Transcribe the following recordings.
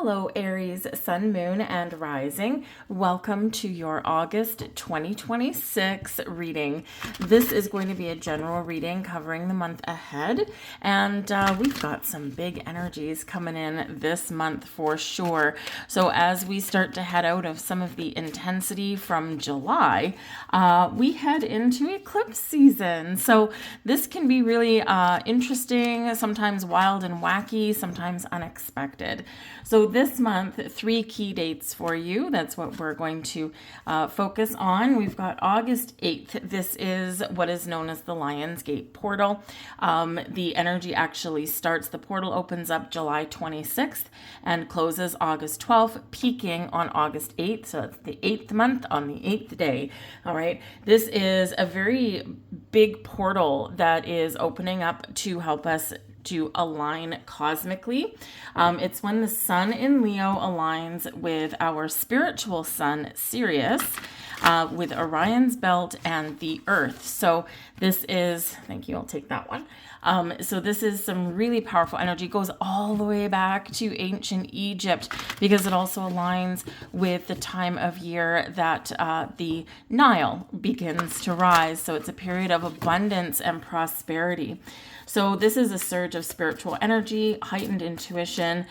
Hello, Aries, Sun, Moon, and Rising. Welcome to your August 2026 reading. This is going to be a general reading covering the month ahead, and we've got some big energies coming in this month for sure. So as we start to head out of some of the intensity from July, we head into eclipse season. So this can be really interesting, sometimes wild and wacky, sometimes unexpected. So this month, 3 key dates for you. That's what we're going to focus on. We've got August 8th. This is what is known as the Lion's Gate portal. The energy actually starts, the portal opens up July 26th and closes August 12th, peaking on August 8th. So it's the 8th month on the 8th day. All right. This is a very big portal that is opening up to help us to align cosmically. It's when the sun in Leo aligns with our spiritual sun, Sirius, with Orion's belt and the earth. So this is, thank you, I'll take that one. So this is some really powerful energy. It goes all the way back to ancient Egypt because it also aligns with the time of year that the Nile begins to rise. So it's a period of abundance and prosperity. So this is a surge of spiritual energy, heightened intuition,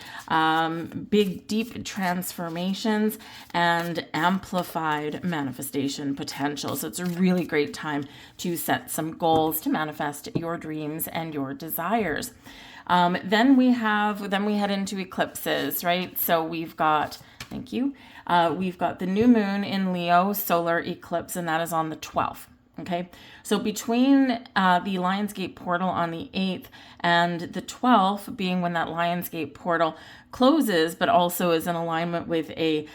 big, deep transformations, and amplified manifestation potential. So it's a really great time to set some goals to manifest your dreams and your desires. Then we head into eclipses, right? So we've got, thank you, we've got the new moon in Leo, solar eclipse, and that is on the 12th. Okay, so between the Lionsgate portal on the 8th and the 12th being when that Lionsgate portal closes, but also is in alignment with a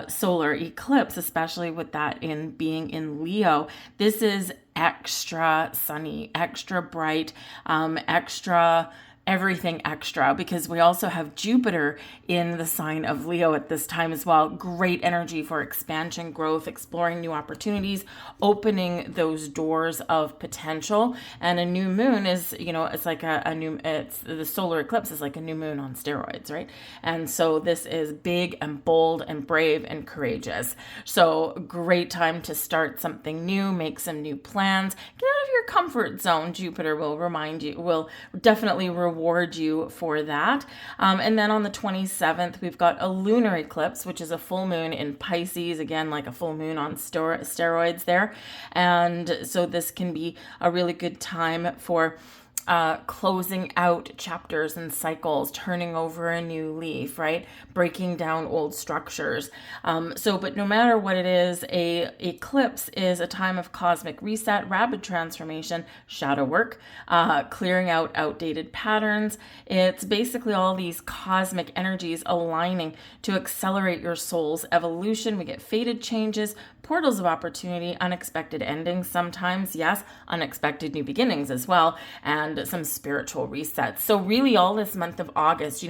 solar eclipse, especially with that in being in Leo. This is extra sunny, extra bright, extra everything extra, because we also have Jupiter in the sign of Leo at this time as well. Great energy for expansion, growth, exploring new opportunities, opening those doors of potential. And a new moon is, it's like the solar eclipse is like a new moon on steroids, right? And so this is big and bold and brave and courageous. So great time to start something new, make some new plans, get out of your comfort zone. Jupiter will definitely reward you for that. And then on the 27th, we've got a lunar eclipse, which is a full moon in Pisces, again, like a full moon on steroids there. And so this can be a really good time for closing out chapters and cycles, turning over a new leaf, right? Breaking down old structures. But no matter what it is, a eclipse is a time of cosmic reset, rapid transformation, shadow work, clearing out outdated patterns. It's basically all these cosmic energies aligning to accelerate your soul's evolution. We get fated changes, portals of opportunity, unexpected endings sometimes, yes, unexpected new beginnings as well, and some spiritual resets. So really all this month of August,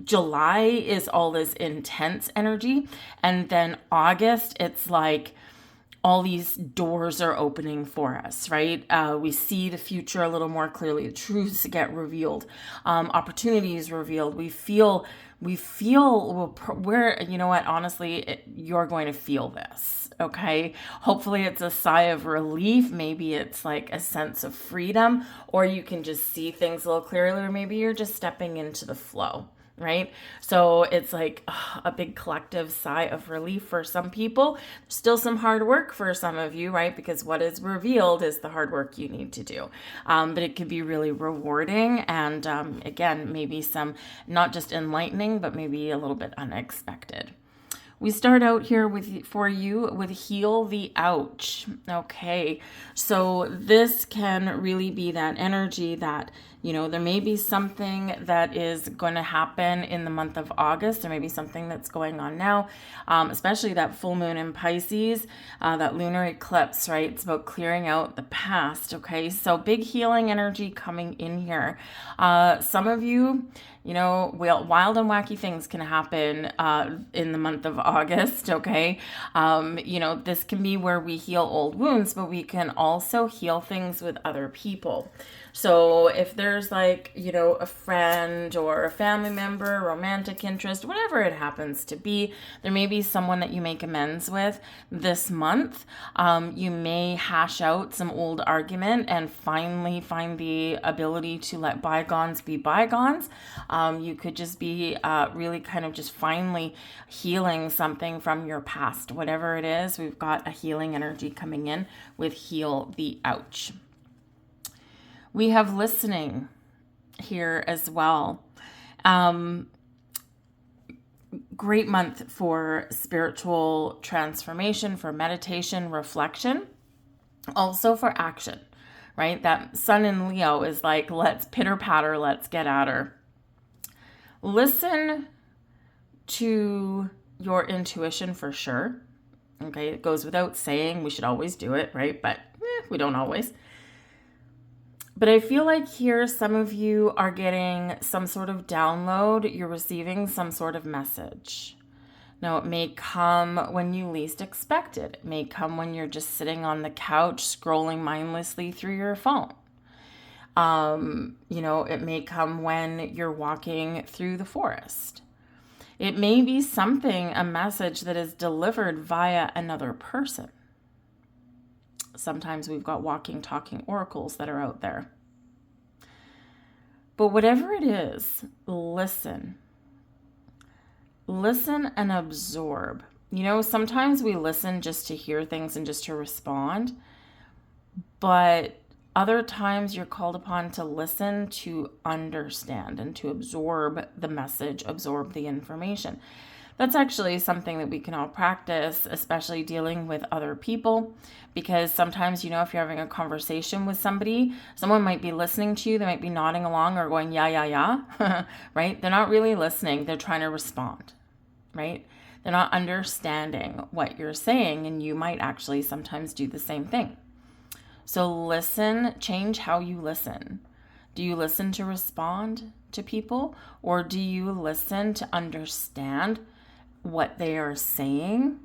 July is all this intense energy, and then August, it's like all these doors are opening for us, right? We see the future a little more clearly. The truths get revealed, opportunities revealed. We feel where, honestly, you're going to feel this, okay? Hopefully it's a sigh of relief. Maybe it's like a sense of freedom, or you can just see things a little clearly, or maybe you're just stepping into the flow. Right? So it's like a big collective sigh of relief for some people. Still some hard work for some of you, right? Because what is revealed is the hard work you need to do. But it can be really rewarding. And again, maybe some not just enlightening, but maybe a little bit unexpected. We start out here with heal the ouch. Okay, so this can really be that energy that, there may be something that is going to happen in the month of August. There may be something that's going on now, especially that full moon in Pisces, that lunar eclipse, right? It's about clearing out the past, okay? So big healing energy coming in here. Some of you, wild and wacky things can happen in the month of August, okay? This can be where we heal old wounds, but we can also heal things with other people. So if there's like, you know, a friend or a family member, romantic interest, whatever it happens to be, there may be someone that you make amends with this month. You may hash out some old argument and finally find the ability to let bygones be bygones. You could just be really kind of just finally healing something from your past. Whatever it is, we've got a healing energy coming in with heal the ouch. We have listening here as well. Great month for spiritual transformation, for meditation, reflection, also for action, right? That sun in Leo is like, let's pitter patter, let's get at her. Listen to your intuition for sure. Okay, it goes without saying, we should always do it, right? But we don't always. But I feel like here some of you are getting some sort of download. You're receiving some sort of message. Now, it may come when you least expect it. It may come when you're just sitting on the couch scrolling mindlessly through your phone. You know, it may come when you're walking through the forest. It may be something, a message that is delivered via another person. Sometimes we've got walking, talking oracles that are out there. But whatever it is, listen. Listen and absorb. You know, sometimes we listen just to hear things and just to respond. But other times you're called upon to listen, to understand, and to absorb the message, absorb the information. That's actually something that we can all practice, especially dealing with other people, because sometimes, you know, if you're having a conversation with somebody, someone might be listening to you, they might be nodding along or going, yeah, right? They're not really listening, they're trying to respond, right? They're not understanding what you're saying, and you might actually sometimes do the same thing. So listen, change how you listen. Do you listen to respond to people, or do you listen to understand what they are saying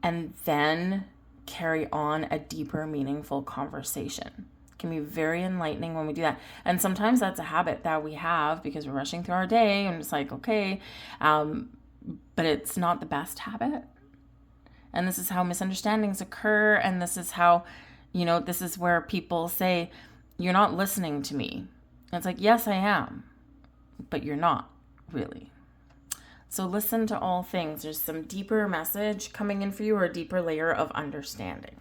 and then carry on a deeper, meaningful conversation? It can be very enlightening when we do that. And sometimes that's a habit that we have because we're rushing through our day and it's like, okay, but it's not the best habit. And this is how misunderstandings occur. And this is how, you know, this is where people say, you're not listening to me. And it's like, yes, I am, but you're not really. So listen to all things. There's some deeper message coming in for you, or a deeper layer of understanding.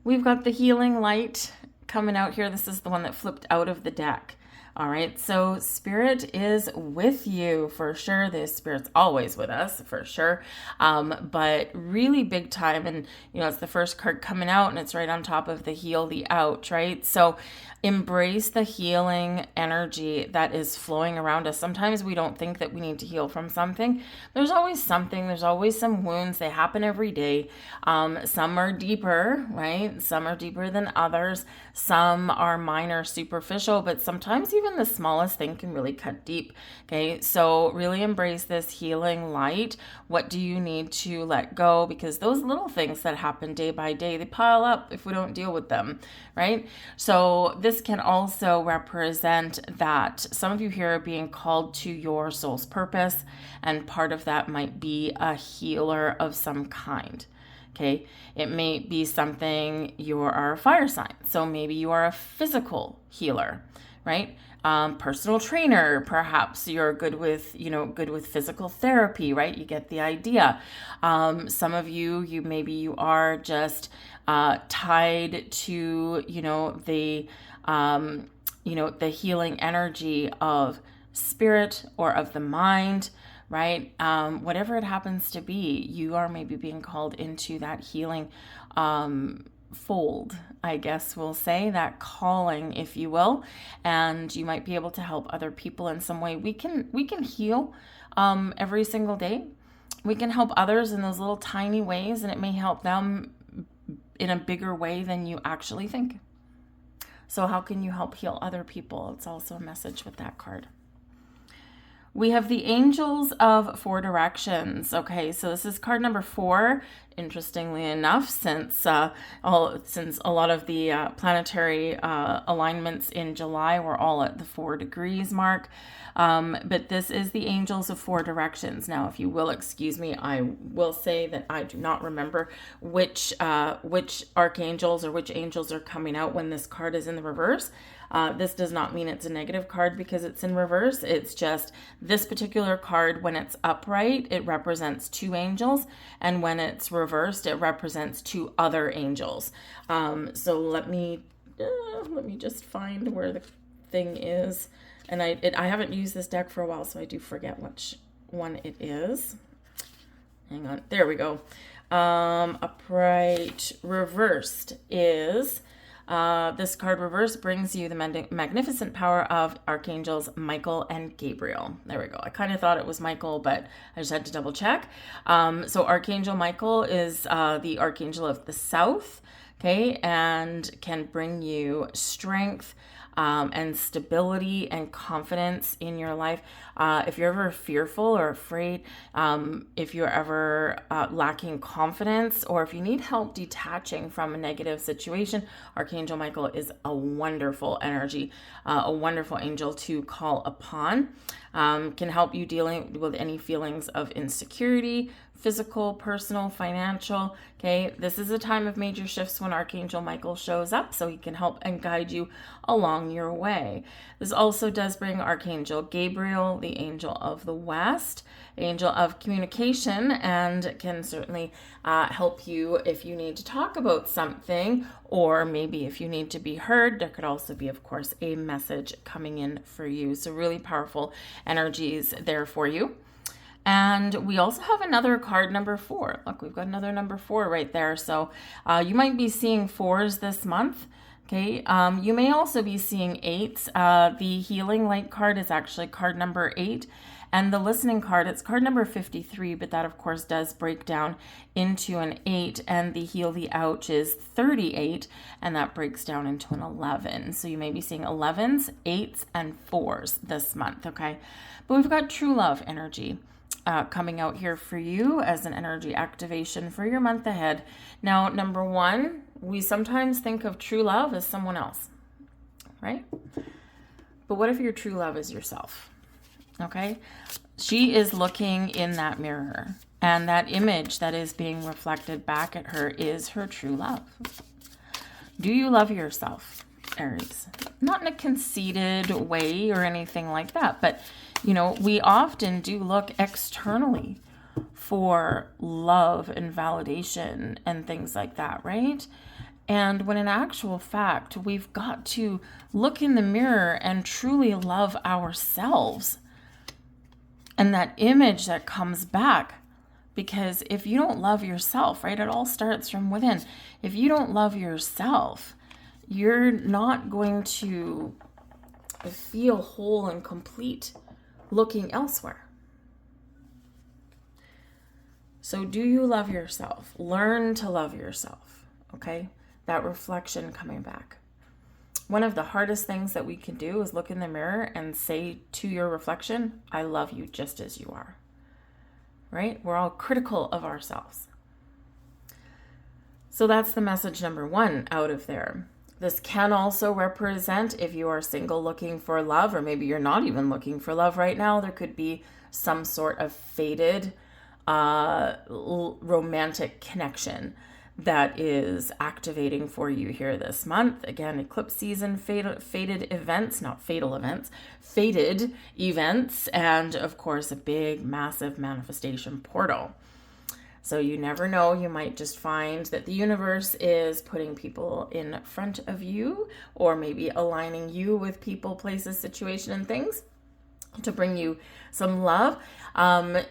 We've got the healing light coming out here. This is the one that flipped out of the deck. All right, so Spirit is with you for sure. The Spirit's always with us for sure, but really big time. And, you know, it's the first card coming out and it's right on top of the heal, the out, right? So embrace the healing energy that is flowing around us. Sometimes we don't think that we need to heal from something. There's always something. There's always some wounds. They happen every day. Some are deeper, right? Some are deeper than others. Some are minor, superficial, but sometimes even the smallest thing can really cut deep. Okay, so really embrace this healing light. What do you need to let go? Because those little things that happen day by day, they pile up if we don't deal with them, right? So this can also represent that some of you here are being called to your soul's purpose, and part of that might be a healer of some kind. Okay, it may be something, you are a fire sign, so maybe you are a physical healer, right? Personal trainer, perhaps you're good with, good with physical therapy, right? You get the idea. Some of you maybe you are just tied to, the healing energy of spirit or of the mind, right? Whatever it happens to be, you are maybe being called into that healing fold, I guess we'll say, that calling, if you will, and you might be able to help other people in some way. We can heal every single day. We can help others in those little tiny ways, and it may help them in a bigger way than you actually think. So how can you help heal other people? It's also a message with that card. We have the angels of four directions. Okay, so this is card number 4. interestingly enough, since a lot of the planetary alignments in July were all at the 4 degrees mark. But this is the angels of 4 directions. Now, if you will excuse me, I will say that I do not remember which archangels or which angels are coming out when this card is in the reverse. This does not mean it's a negative card because it's in reverse. It's just this particular card, when it's upright, it represents 2 angels. And when it's reversed, it represents 2 other angels. So let me just find where the thing is. And I haven't used this deck for a while, so I do forget which one it is. Hang on. There we go. Upright reversed is... this card reversed brings you the magnificent power of archangels Michael and Gabriel. There we go. I kind of thought it was Michael, but I just had to double check. So Archangel Michael is the archangel of the south, okay, and can bring you strength and stability and confidence in your life. If you're ever fearful or afraid, if you're ever lacking confidence, or if you need help detaching from a negative situation, Archangel Michael is a wonderful energy, a wonderful angel to call upon. Can help you dealing with any feelings of insecurity, physical, personal, financial. Okay, this is a time of major shifts when Archangel Michael shows up, so he can help and guide you along your way. This also does bring Archangel Gabriel, the angel of the West, angel of communication, and can certainly help you if you need to talk about something, or maybe if you need to be heard. There could also be, of course, a message coming in for you. So really powerful energies there for you. And we also have another card, number 4. Look, we've got another number 4 right there. So you might be seeing 4s this month. Okay. You may also be seeing 8s. The Healing Light card is actually card number 8. And the Listening card, it's card number 53, but that, of course, does break down into an 8. And the Heal the Ouch is 38, and that breaks down into an 11. So you may be seeing 11s, 8s, and 4s this month, okay? But we've got true love energy coming out here for you as an energy activation for your month ahead. Now, number 1, we sometimes think of true love as someone else, right? But what if your true love is yourself? Okay, she is looking in that mirror, and that image that is being reflected back at her is her true love. Do you love yourself, Aries? Not in a conceited way or anything like that, but you know, we often do look externally for love and validation and things like that, right? And when in actual fact, we've got to look in the mirror and truly love ourselves. And that image that comes back, because if you don't love yourself, right, it all starts from within. If you don't love yourself, you're not going to feel whole and complete looking elsewhere. So do you love yourself? Learn to love yourself, okay? That reflection coming back. One of the hardest things that we can do is look in the mirror and say to your reflection, I love you just as you are, right? We're all critical of ourselves. So that's the message number 1 out of there. This can also represent if you are single looking for love, or maybe you're not even looking for love right now. There could be some sort of faded romantic connection that is activating for you here this month. Again, eclipse season, faded events, not fatal events, faded events, and of course, a big, massive manifestation portal. So you never know, you might just find that the universe is putting people in front of you, or maybe aligning you with people, places, situation, and things to bring you some love,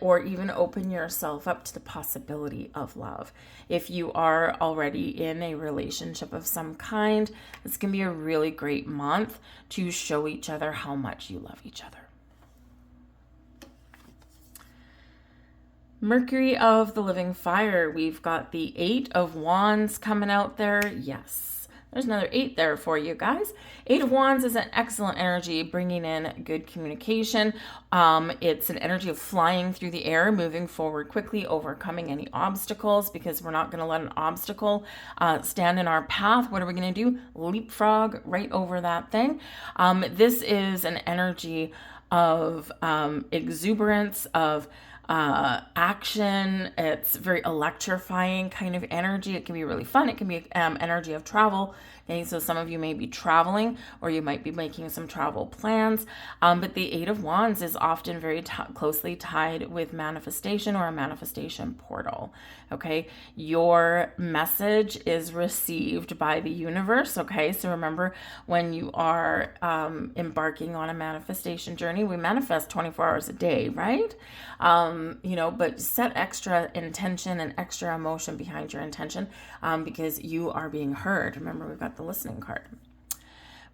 or even open yourself up to the possibility of love. If you are already in a relationship of some kind, it's going to be a really great month to show each other how much you love each other. Mercury of the living fire, we've got the 8 of Wands coming out there. Yes, There's another 8 there for you guys. 8 of Wands is an excellent energy, bringing in good communication. It's an energy of flying through the air, moving forward quickly, overcoming any obstacles, because we're not going to let an obstacle stand in our path. What are we going to do? Leapfrog right over that thing. This is an energy of exuberance, of action. It's very electrifying kind of energy. It can be really fun. It can be energy of travel. Okay, so some of you may be traveling, or you might be making some travel plans. But the 8 of Wands is often very closely tied with manifestation or a manifestation portal. Okay, your message is received by the universe. Okay, so remember, when you are embarking on a manifestation journey, we manifest 24 hours a day, right? But set extra intention and extra emotion behind your intention, because you are being heard. Remember, we've got the listening card.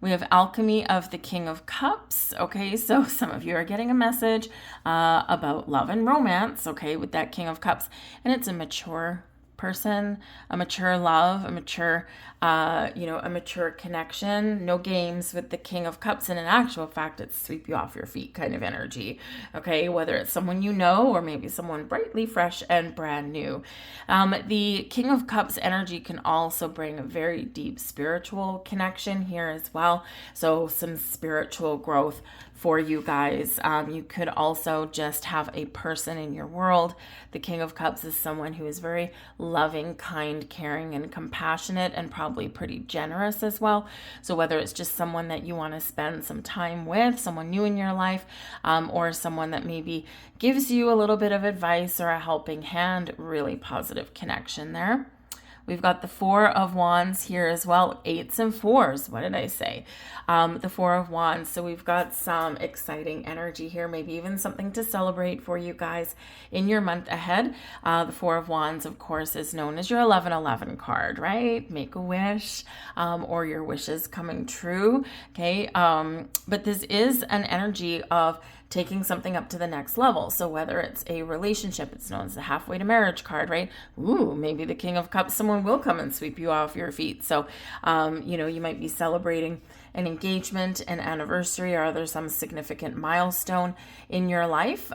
We have Alchemy of the King of Cups. Okay, so some of you are getting a message about love and romance, okay, with that King of Cups. And it's a mature person, a mature love, a mature, a mature connection. No games with the King of Cups. And in actual fact, it's sweep you off your feet kind of energy. Okay, whether it's someone you know or maybe someone brightly fresh and brand new. The King of Cups energy can also bring a very deep spiritual connection here as well. So some spiritual growth for you guys. You could also just have a person in your world. The King of Cups is someone who is very loving, kind, caring, and compassionate, and probably pretty generous as well. So whether it's just someone that you want to spend some time with, someone new in your life, or someone that maybe gives you a little bit of advice or a helping hand, really positive connection there. We've got the 4 of Wands here as well. 8s and 4s. What did I say? The 4 of Wands. So we've got some exciting energy here, maybe even something to celebrate for you guys in your month ahead. The 4 of Wands, of course, is known as your 1111 card, right? Make a wish, or your wishes coming true. Okay. But this is an energy of taking something up to the next level. So whether it's a relationship, it's known as the halfway to marriage card, right? Ooh, maybe the King of Cups, someone will come and sweep you off your feet. So, you might be celebrating an engagement, an anniversary, or there's some significant milestone in your life,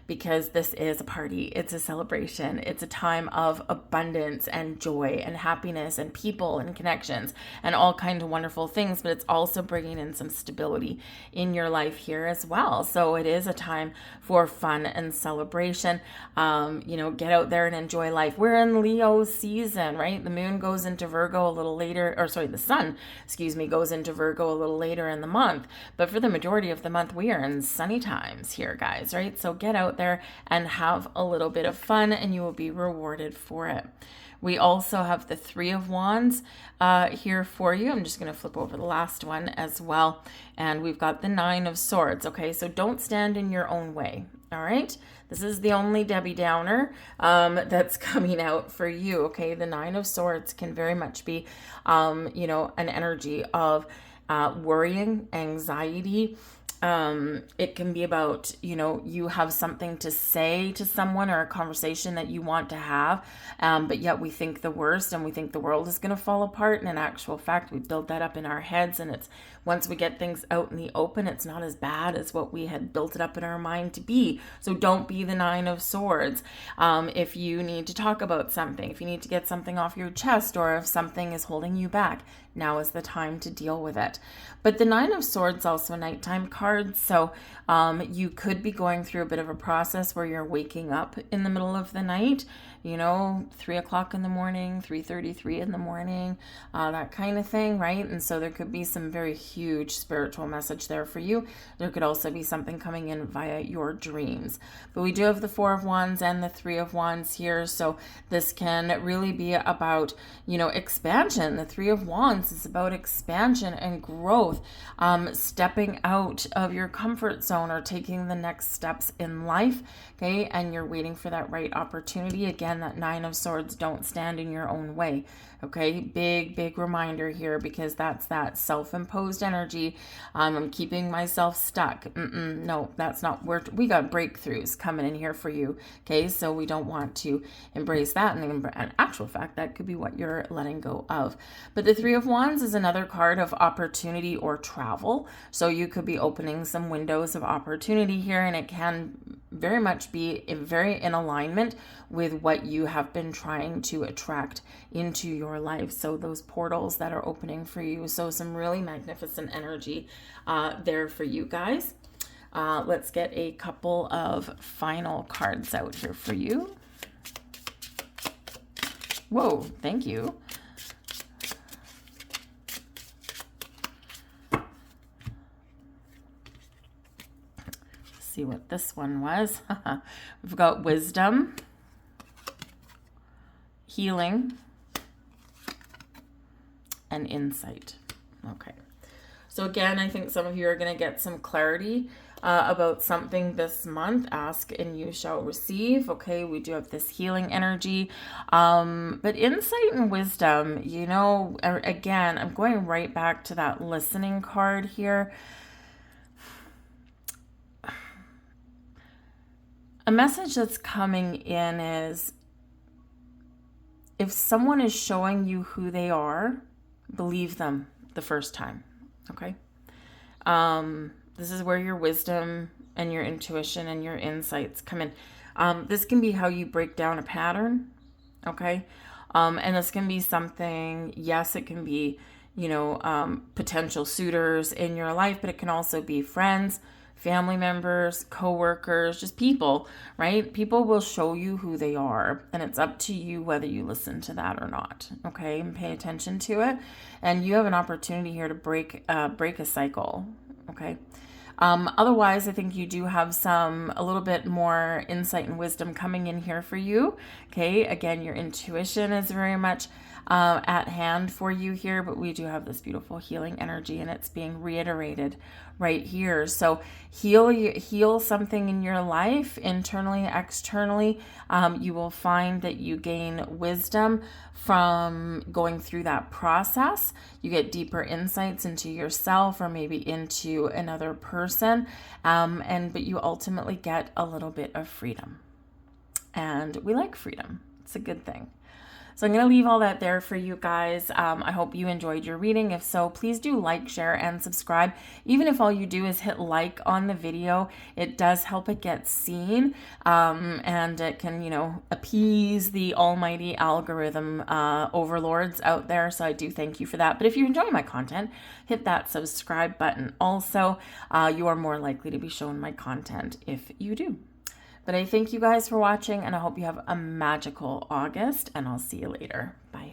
because this is a party. It's a celebration. It's a time of abundance and joy and happiness and people and connections and all kinds of wonderful things, but it's also bringing in some stability in your life here as well. So it is a time for fun and celebration. Get out there and enjoy life. We're in Leo season, right? The moon goes into Virgo a little later, the sun, goes into Virgo a little later in the month. But for the majority of the month, we are in sunny times here, guys, right? So get out there and have a little bit of fun, and you will be rewarded for it. We also have the 3 of Wands here for you. I'm just going to flip over the last one as well. And we've got the 9 of Swords. Okay, so don't stand in your own way. All right, this is the only Debbie Downer that's coming out for you. Okay, the 9 of Swords can very much be, an energy of worrying, anxiety. It can be about, you have something to say to someone or a conversation that you want to have, but yet we think the worst and we think the world is going to fall apart. And in actual fact, we build that up in our heads, and it's once we get things out in the open, it's not as bad as what we had built it up in our mind to be. So don't be the 9 of Swords. If you need to talk about something, if you need to get something off your chest, or if something is holding you back, now is the time to deal with it. But the 9 of Swords also a nighttime card. So you could be going through a bit of a process where you're waking up in the middle of the night, 3 o'clock in the morning, 3:33 in the morning, that kind of thing, right? And so there could be some very huge spiritual message there for you. There could also be something coming in via your dreams. But we do have the 4 of Wands and the 3 of Wands here. So this can really be about, expansion. The 3 of Wands is about expansion and growth, stepping out of your comfort zone or taking the next steps in life. Okay. And you're waiting for that right opportunity. Again, again, that Nine of Swords, don't stand in your own way. Okay, big reminder here, because that's that self-imposed energy. I'm keeping myself stuck. No, that's not. We got breakthroughs coming in here for you. Okay, so we don't want to embrace that. And in actual fact, that could be what you're letting go of. But the Three of Wands is another card of opportunity or travel. So you could be opening some windows of opportunity here, and it can very much be very in alignment with what you have been trying to attract into your life. So those portals that are opening for you. So some really magnificent energy there for you guys. Let's get a couple of final cards out here for you. Whoa, thank you. See what this one was. We've got wisdom, healing, and insight. Okay. So again, I think some of you are going to get some clarity about something this month. Ask and you shall receive. Okay, we do have this healing energy. But insight and wisdom, you know, again, I'm going right back to that listening card here. A message that's coming in is, if someone is showing you who they are, believe them the first time, okay? This is where your wisdom and your intuition and your insights come in. This can be how you break down a pattern, okay? And this can be something, yes, it can be, you know, potential suitors in your life, but it can also be friends, family members, co-workers, just people, right? People will show you who they are, and it's up to you whether you listen to that or not, okay? And pay attention to it. And you have an opportunity here to break a cycle, okay? Otherwise, I think you do have a little bit more insight and wisdom coming in here for you, okay? Again, your intuition is very much at hand for you here, but we do have this beautiful healing energy, and it's being reiterated right here. So heal something in your life, internally, externally. You will find that you gain wisdom from going through that process. You get deeper insights into yourself, or maybe into another person, but you ultimately get a little bit of freedom. And we like freedom. It's a good thing. So I'm going to leave all that there for you guys. I hope you enjoyed your reading. If so, please do like, share, and subscribe. Even if all you do is hit like on the video, it does help it get seen. And it can, you know, appease the almighty algorithm overlords out there. So I do thank you for that. But if you enjoy my content, hit that subscribe button. Also, you are more likely to be shown my content if you do. But I thank you guys for watching, and I hope you have a magical August, and I'll see you later. Bye.